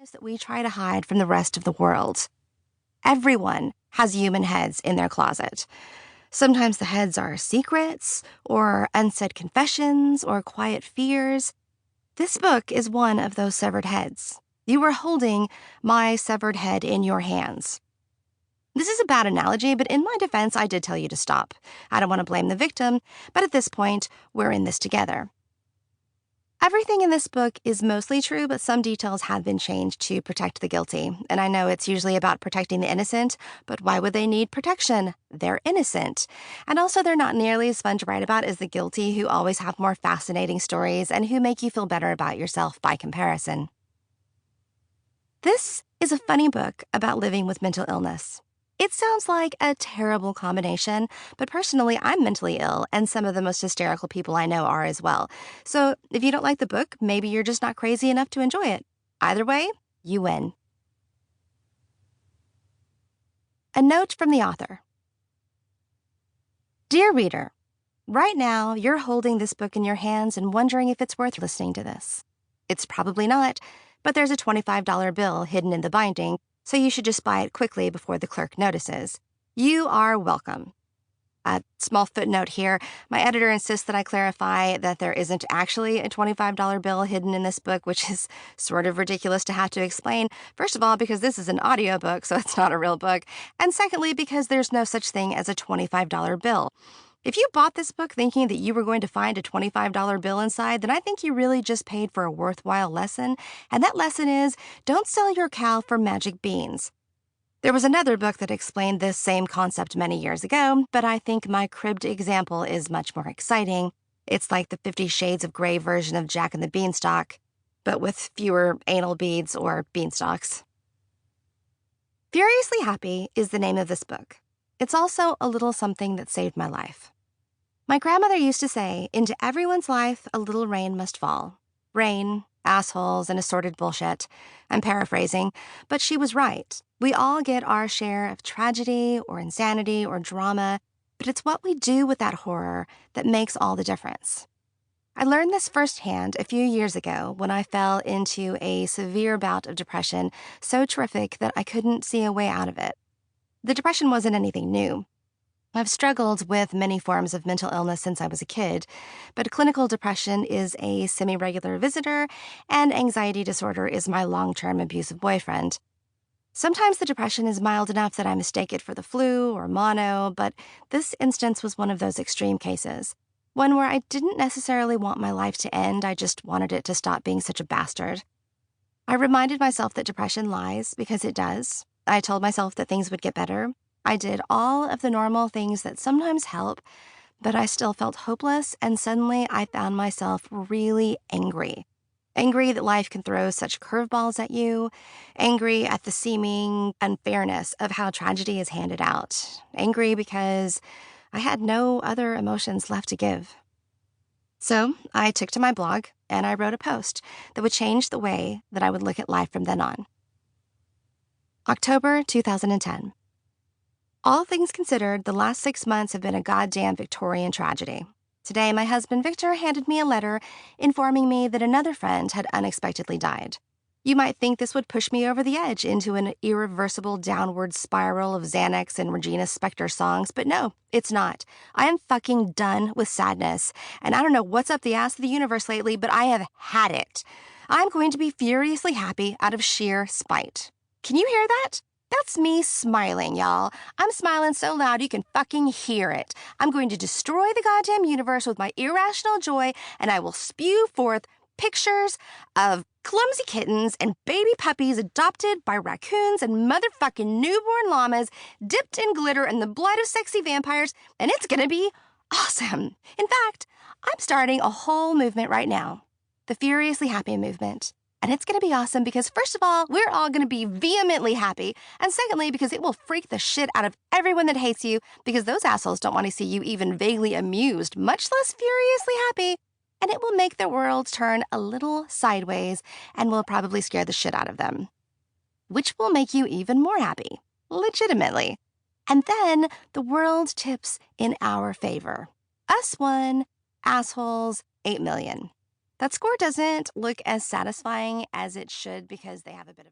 that we try to hide from the rest of the world. Everyone has human heads in their closet. Sometimes the heads are secrets, or unsaid confessions, or quiet fears. This book is one of those severed heads. You are holding my severed head in your hands. This is a bad analogy, but in my defense, I did tell you to stop. I don't want to blame the victim, but at this point, we're in this together. Everything in this book is mostly true, but some details have been changed to protect the guilty. And I know it's usually about protecting the innocent, but why would they need protection? They're innocent. And also, they're not nearly as fun to write about as the guilty, who always have more fascinating stories and who make you feel better about yourself by comparison. This is a funny book about living with mental illness. It sounds like a terrible combination, but personally, I'm mentally ill, and some of the most hysterical people I know are as well. So if you don't like the book, maybe you're just not crazy enough to enjoy it. Either way, you win. A note from the author. Dear reader, right now you're holding this book in your hands and wondering if it's worth listening to this. It's probably not, but there's a $25 bill hidden in the binding, so you should just buy it quickly before the clerk notices. You are welcome. A small footnote here. My editor insists that I clarify that there isn't actually a $25 bill hidden in this book, which is sort of ridiculous to have to explain. First of all, because this is an audiobook, so it's not a real book. And secondly, because there's no such thing as a $25 bill. If you bought this book thinking that you were going to find a $25 bill inside, then I think you really just paid for a worthwhile lesson. And that lesson is, don't sell your cow for magic beans. There was another book that explained this same concept many years ago, but I think my cribbed example is much more exciting. It's like the 50 Shades of Grey version of Jack and the Beanstalk, but with fewer anal beads or beanstalks. Furiously Happy is the name of this book. It's also a little something that saved my life. My grandmother used to say, into everyone's life, a little rain must fall. Rain, assholes, and assorted bullshit. I'm paraphrasing, but she was right. We all get our share of tragedy or insanity or drama, but it's what we do with that horror that makes all the difference. I learned this firsthand a few years ago when I fell into a severe bout of depression so terrific that I couldn't see a way out of it. The depression wasn't anything new. I've struggled with many forms of mental illness since I was a kid, but clinical depression is a semi-regular visitor, and anxiety disorder is my long-term abusive boyfriend. Sometimes the depression is mild enough that I mistake it for the flu or mono, but this instance was one of those extreme cases. One where I didn't necessarily want my life to end, I just wanted it to stop being such a bastard. I reminded myself that depression lies, because it does. I told myself that things would get better. I did all of the normal things that sometimes help, but I still felt hopeless, and suddenly I found myself really angry. Angry that life can throw such curveballs at you. Angry at the seeming unfairness of how tragedy is handed out. Angry because I had no other emotions left to give. So I took to my blog, and I wrote a post that would change the way that I would look at life from then on. October 2010. All things considered, the last 6 months have been a goddamn Victorian tragedy. Today, my husband Victor handed me a letter informing me that another friend had unexpectedly died. You might think this would push me over the edge into an irreversible downward spiral of Xanax and Regina Spektor songs, but no, it's not. I am fucking done with sadness, and I don't know what's up the ass of the universe lately, but I have had it. I'm going to be furiously happy out of sheer spite. Can you hear that? That's me smiling, y'all. I'm smiling so loud you can fucking hear it. I'm going to destroy the goddamn universe with my irrational joy, and I will spew forth pictures of clumsy kittens and baby puppies adopted by raccoons and motherfucking newborn llamas dipped in glitter and the blood of sexy vampires, and it's gonna be awesome. In fact, I'm starting a whole movement right now. The Furiously Happy movement. And it's going to be awesome because, first of all, we're all going to be vehemently happy. And secondly, because it will freak the shit out of everyone that hates you because those assholes don't want to see you even vaguely amused, much less furiously happy. And it will make the world turn a little sideways and will probably scare the shit out of them, which will make you even more happy, legitimately. And then the world tips in our favor. Us 1, assholes 8 million. That score doesn't look as satisfying as it should because they have a bit of